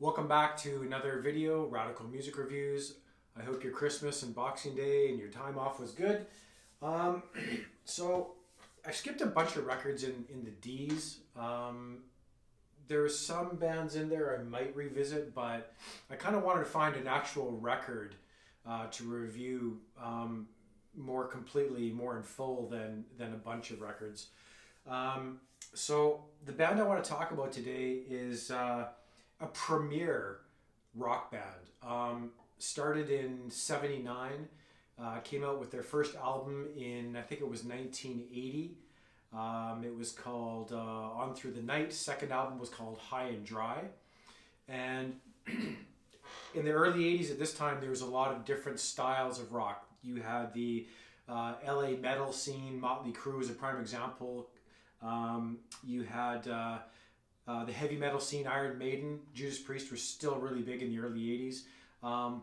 Welcome back to another video, Radical Music Reviews. I hope your Christmas and Boxing Day and your time off was good. Um, so I've skipped a bunch of records in the D's. There's some bands in there I might revisit, but I kind of wanted to find an actual record to review more completely, more in full than a bunch of records. So the band I want to talk about today is a premier rock band. Started in '79, came out with their first album in, I think it was 1980. It was called On Through the Night. Second album was called High and Dry. And in the early '80s, at this time, there was a lot of different styles of rock. You had the LA metal scene. Motley Crue is a prime example. You had the heavy metal scene. Iron Maiden, Judas Priest were still really big in the early '80s.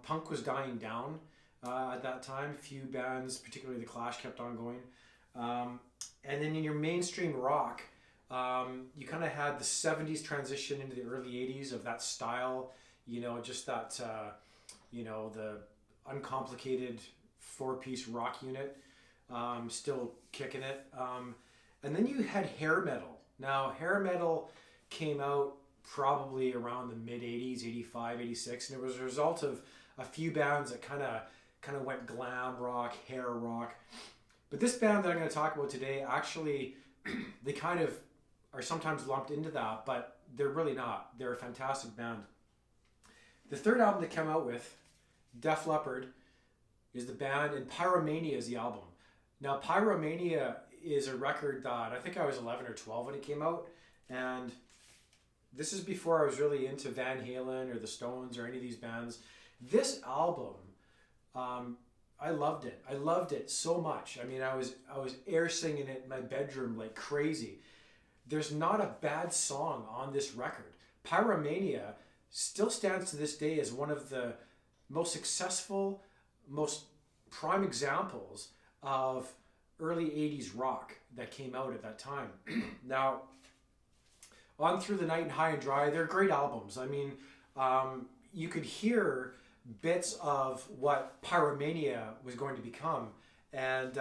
Punk was dying down at that time. A few bands, particularly The Clash, kept on going. And then in your mainstream rock, you kind of had the '70s transition into the early '80s of that style. Just that, the uncomplicated four-piece rock unit, still kicking it. And then you had hair metal. Now, hair metal came out probably around the mid '80s, '85, '86, and it was a result of a few bands that kind of went glam rock, hair rock. But this band that I'm going to talk about today, actually, they kind of are sometimes lumped into that, but they're really not. They're a fantastic band. The third album they came out with, Def Leppard, is the band, and Pyromania is the album. Now, Pyromania is a record that I think I was 11 or 12 when it came out, and this is before I was really into Van Halen or the Stones or any of these bands. This album, I loved it. I loved it so much. I mean, I was air singing it in my bedroom like crazy. There's not a bad song on this record. Pyromania still stands to this day as one of the most successful, most prime examples of early '80s rock that came out at that time. Now, On Through the Night and High and Dry, they're great albums. I mean, you could hear bits of what Pyromania was going to become, and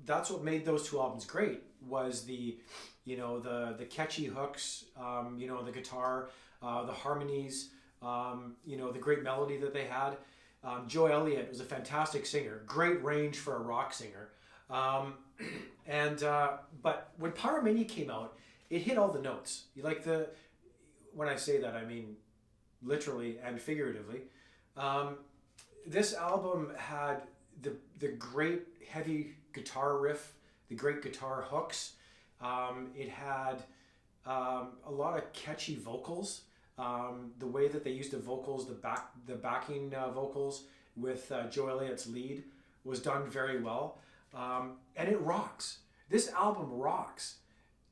that's what made those two albums great. Was the catchy hooks, the guitar, the harmonies, the great melody that they had. Joe Elliott was a fantastic singer, great range for a rock singer. But when Pyromania came out, it hit all the notes. When I say that, I mean literally and figuratively. This album had the great heavy guitar riff, the great guitar hooks. It had a lot of catchy vocals. The way that they used the vocals, the backing vocals with Joe Elliott's lead was done very well. And it rocks. This album rocks.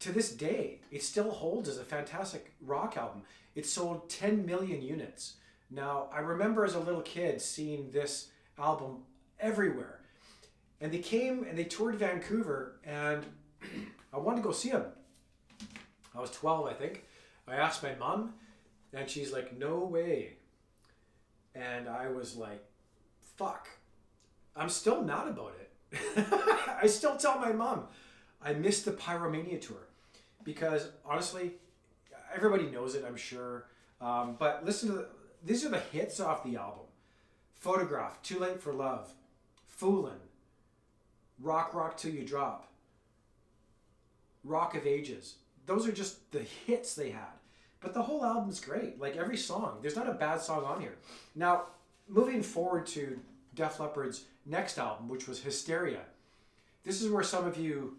To this day, it still holds as a fantastic rock album. It sold 10 million units. Now, I remember as a little kid seeing this album everywhere. And they came and they toured Vancouver, and I wanted to go see them. I was 12, I think. I asked my mom, and she's like, "No way." And I was like, fuck. I'm still mad about it. I still tell my mom I missed the Pyromania tour because honestly, everybody knows it, I'm sure. But listen to these are the hits off the album: Photograph, Too Late for Love, Foolin', Rock Rock Till You Drop, Rock of Ages. Those are just the hits they had. But the whole album's great. Like every song, there's not a bad song on here. Now, moving forward to Def Leppard's next album, which was Hysteria. This is where some of you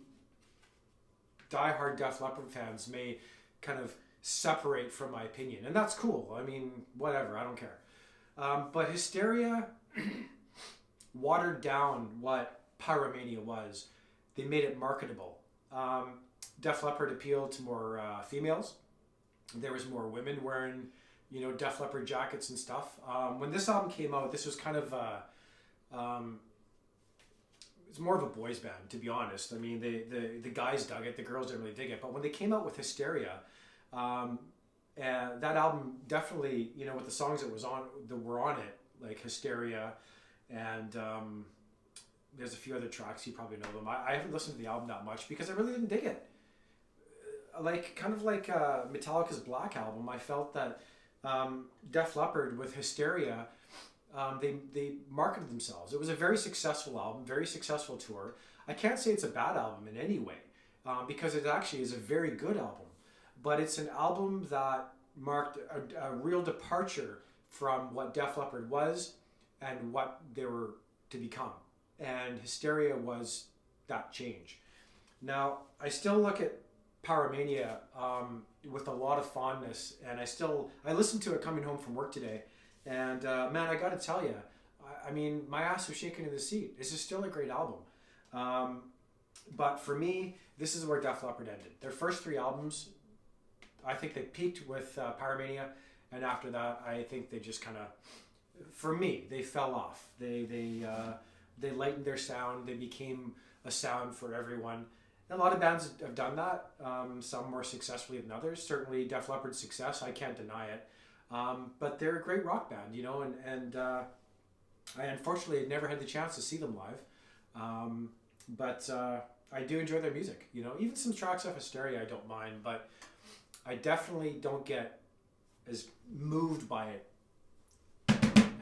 diehard Def Leppard fans may kind of separate from my opinion, and that's cool. I mean, whatever, I don't care. But Hysteria watered down what Pyromania was. They made it marketable. Def Leppard appealed to more females. There was more women wearing, Def Leppard jackets and stuff. When this album came out, this was kind of it's more of a boys band, to be honest. I mean, the guys dug it, the girls didn't really dig it. But when they came out with Hysteria, And that album definitely, you know, with the songs that were on it, like Hysteria, and there's a few other tracks, you probably know them. I haven't listened to the album that much because I really didn't dig it. Like kind of like Metallica's Black Album, I felt that Def Leppard with Hysteria, they marketed themselves. It was a very successful album, very successful tour. I can't say it's a bad album in any way, because it actually is a very good album. But it's an album that marked a real departure from what Def Leppard was and what they were to become. And Hysteria was that change. Now, I still look at Pyromania with a lot of fondness, and I listened to it coming home from work today, and man, I got to tell you, I mean, my ass was shaking in the seat. This is still a great album, but for me, this is where Def Leppard ended. Their first three albums, I think they peaked with Pyromania, and after that, I think they just kind of, for me, they fell off. They lightened their sound. They became a sound for everyone. And a lot of bands have done that, some more successfully than others. Certainly Def Leppard's success, I can't deny it. But they're a great rock band, you know, and I unfortunately had never had the chance to see them live. But I do enjoy their music, you know. Even some tracks off Hysteria I don't mind, but I definitely don't get as moved by it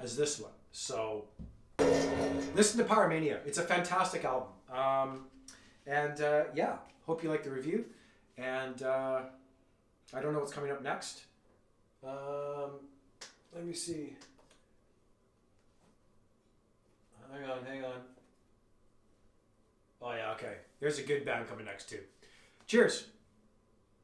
as this one. So listen to Pyromania. It's a fantastic album. Yeah, hope you like the review. And I don't know what's coming up next. Let me see. Hang on. Oh yeah, okay. There's a good band coming next too. Cheers.